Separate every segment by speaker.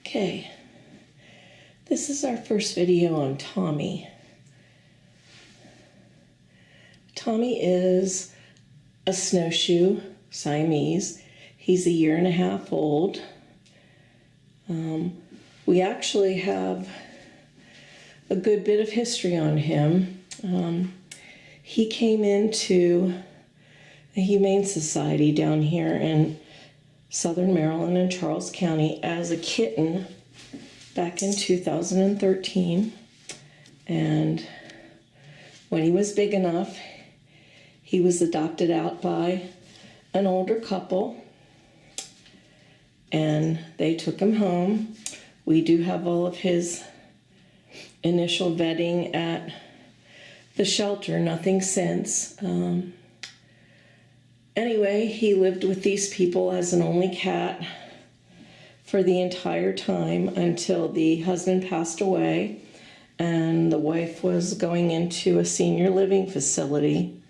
Speaker 1: Okay, this is our first video on Tommy. Tommy is a snowshoe Siamese. He's 1.5 years old. We actually have a good bit of history on him. He came into the Humane Society down here in Southern Maryland in Charles County as a kitten back in 2013. And when he was big enough, he was adopted out by an older couple, and they took him home. We do have all of his initial vetting at the shelter, nothing since. Anyway, he lived with these people as an only cat for the entire time until the husband passed away and the wife was going into a senior living facility.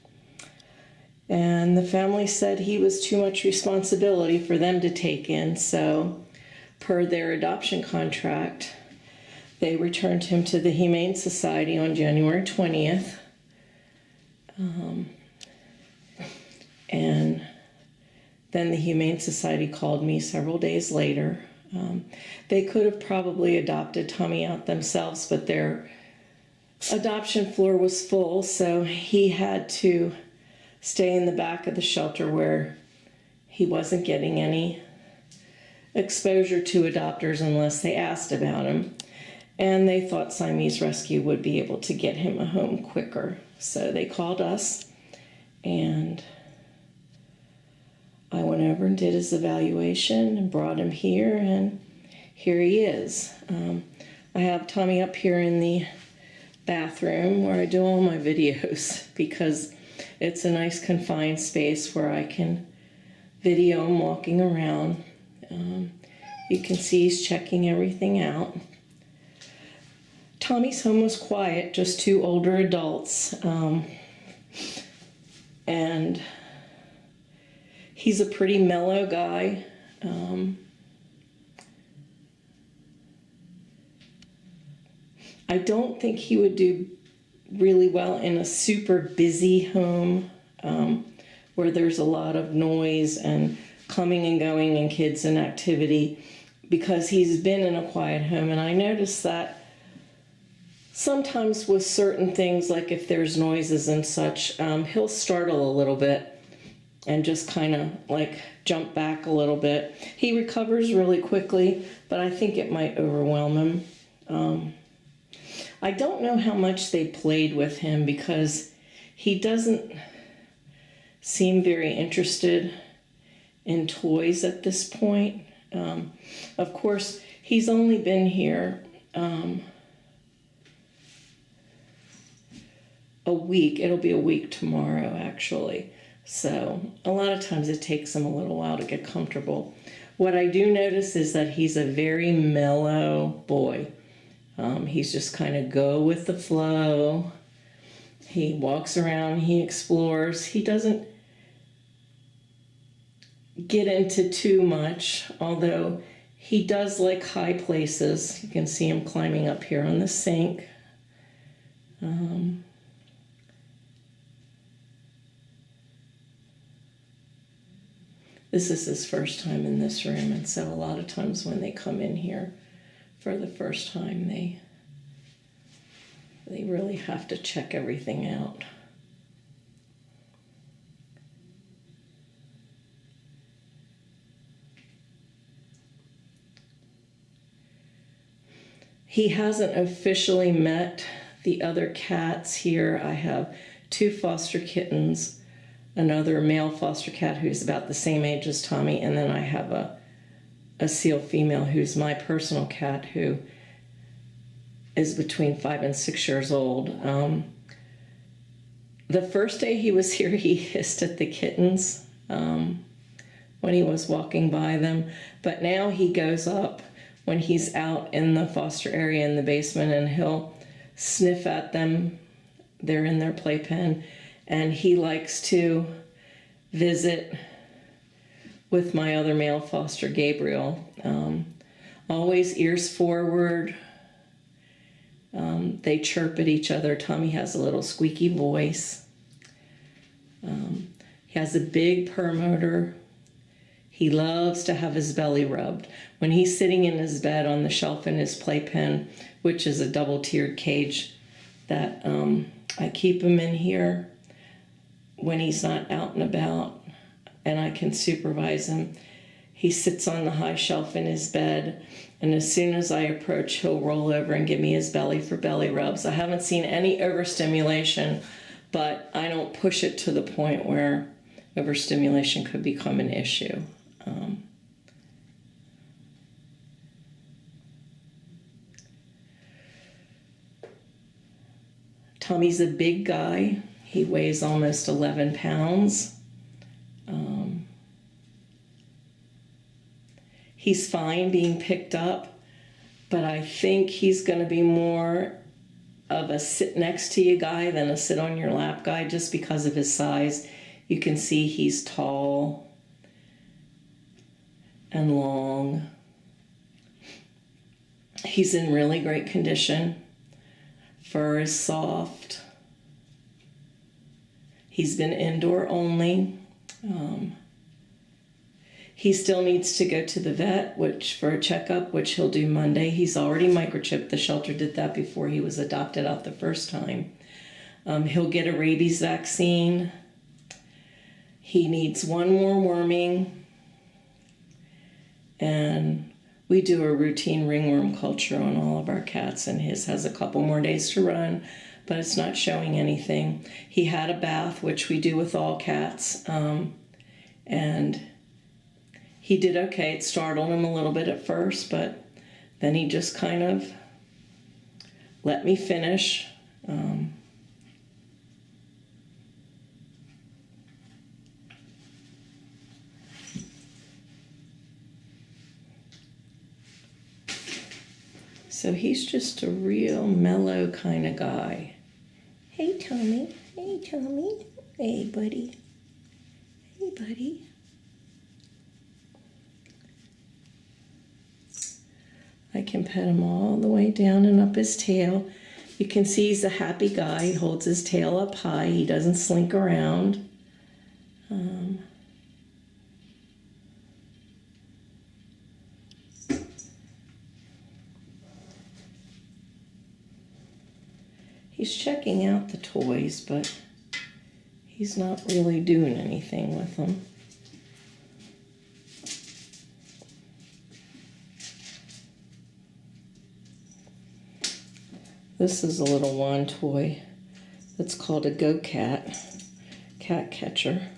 Speaker 1: And the family said he was too much responsibility for them to take in, so per their adoption contract, they returned him to the Humane Society on January 20th. And then the Humane Society called me several days later. They could have probably adopted Tommy out themselves, but their adoption floor was full, so he had to stay in the back of the shelter where he wasn't getting any exposure to adopters unless they asked about him. And they thought Siamese Rescue would be able to get him a home quicker. So they called us, and I went over and did his evaluation and brought him here, and here he is. I have Tommy up here in the bathroom where I do all my videos because it's a nice confined space where I can video him walking around. You can see he's checking everything out. Tommy's home was quiet, just 2 older adults. And he's a pretty mellow guy. I don't think he would do really well in a super busy home where there's a lot of noise and coming and going and kids and activity, because he's been in a quiet home. And I noticed that sometimes with certain things, like if there's noises and such, he'll startle a little bit and just kind of like jump back a little bit. He recovers really quickly, but I think it might overwhelm him. I don't know how much they played with him because he doesn't seem very interested in toys at this point. Of course, he's only been here a week. It'll be a week tomorrow, actually. So a lot of times it takes him a little while to get comfortable. What I do notice is that he's a very mellow boy. He's just kind of go with the flow. He walks around, he explores. He doesn't get into too much, although he does like high places. You can see him climbing up here on the sink. This is his first time in this room, and so a lot of times when they come in here for the first time, they really have to check everything out. He hasn't officially met the other cats here. I have 2 foster kittens, another male foster cat who's about the same age as Tommy, and then I have a seal female who's my personal cat, who is between 5 and 6 years old. The first day he was here, he hissed at the kittens when he was walking by them, but now he goes up when he's out in the foster area in the basement, and he'll sniff at them. They're in their playpen, and he likes to visit with my other male foster, Gabriel. always ears forward. They chirp at each other. Tommy has a little squeaky voice. He has a big purr motor. He loves to have his belly rubbed. When he's sitting in his bed on the shelf in his playpen, which is a double-tiered cage that I keep him in here when he's not out and about and I can supervise him, he sits on the high shelf in his bed, and as soon as I approach, he'll roll over and give me his belly for belly rubs. I haven't seen any overstimulation, but I don't push it to the point where overstimulation could become an issue. Tommy's a big guy. He weighs almost 11 pounds. He's fine being picked up, but I think he's going to be more of a sit next to you guy than a sit on your lap guy just because of his size. You can see he's tall and long. He's in really great condition. Fur is soft. He's been indoor only. He still needs to go to the vet for a checkup, which he'll do Monday. He's already microchipped. The shelter did that before he was adopted out the first time. He'll get a rabies vaccine. He needs one more worming. And we do a routine ringworm culture on all of our cats, and his has a couple more days to run, but it's not showing anything. He had a bath, which we do with all cats, and he did okay. It startled him a little bit at first, but then he just kind of let me finish. So he's just a real mellow kind of guy. Hey, Tommy. Hey, Tommy. Hey, buddy. Hey, buddy. I can pet him all the way down and up his tail. You can see he's a happy guy. He holds his tail up high. He doesn't slink around. He's checking out the toys, but he's not really doing anything with them. This is a little wand toy that's called a Go Cat, cat catcher.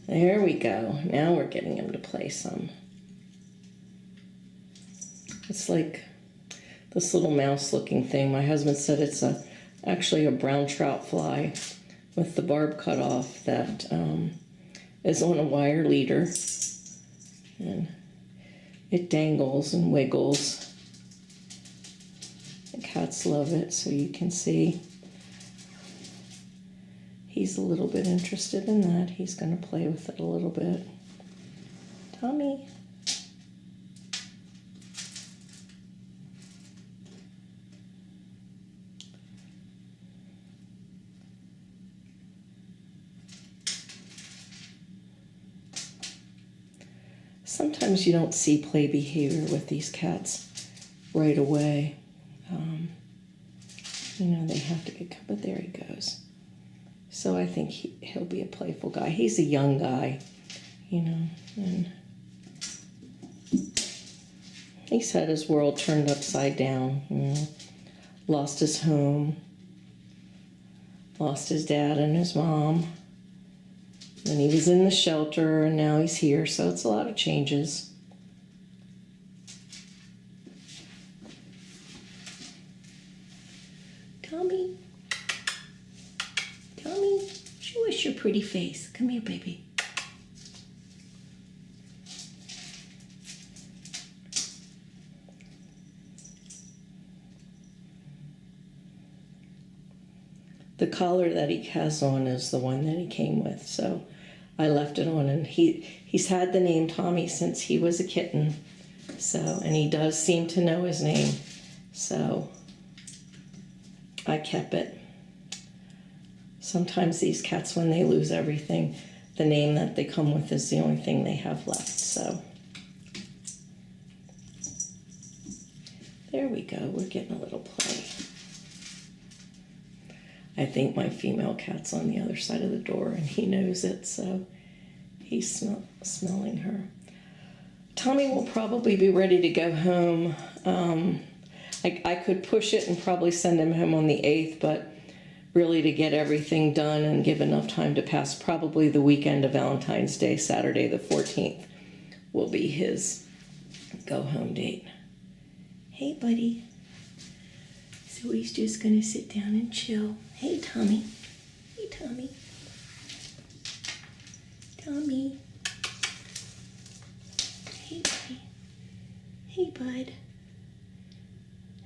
Speaker 1: There we go. Now we're getting him to play some. It's like this little mouse looking thing. My husband said it's actually a brown trout fly with the barb cut off that is on a wire leader. And it dangles and wiggles. The cats love it, so you can see he's a little bit interested in that. He's going to play with it a little bit. Tommy. Sometimes you don't see play behavior with these cats right away. They have to get, but there he goes. So I think he'll be a playful guy. He's a young guy, and he's had his world turned upside down, lost his home, lost his dad and his mom. Then he was in the shelter, and now he's here, so it's a lot of changes. Tommy. Tommy, show us your pretty face. Come here, baby. The collar that he has on is the one that he came with, so I left it on, and he's had the name Tommy since he was a kitten. So, and he does seem to know his name. So I kept it. Sometimes these cats, when they lose everything, the name that they come with is the only thing they have left. So there we go. We're getting a little play. I think my female cat's on the other side of the door and he knows it, so he's smelling her. Tommy will probably be ready to go home. I could push it and probably send him home on the 8th, but really to get everything done and give enough time to pass, probably the weekend of Valentine's Day, Saturday the 14th, will be his go-home date. Hey, buddy. So he's just going to sit down and chill. Hey, Tommy. Hey, Tommy. Tommy. Hey, buddy. Hey, bud.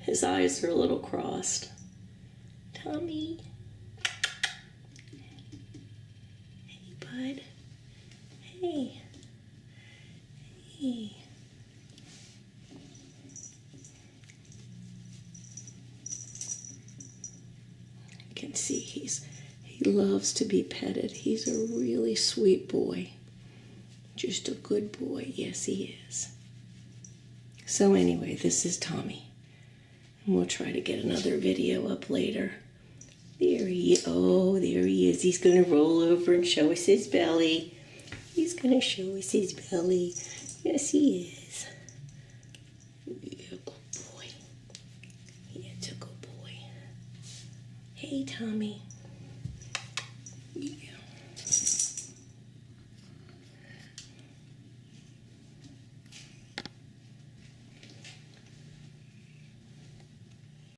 Speaker 1: His eyes are a little crossed. Tommy. Hey, bud. Hey. Hey. You can see he loves to be petted. He's a really sweet boy. Just a good boy. Yes, he is. So anyway, this is Tommy. And we'll try to get another video up later. There he is. Oh, there he is. He's going to roll over and show us his belly. He's going to show us his belly. Yes, he is. Yeah, good boy. Yeah, it's a good boy. Hey, Tommy.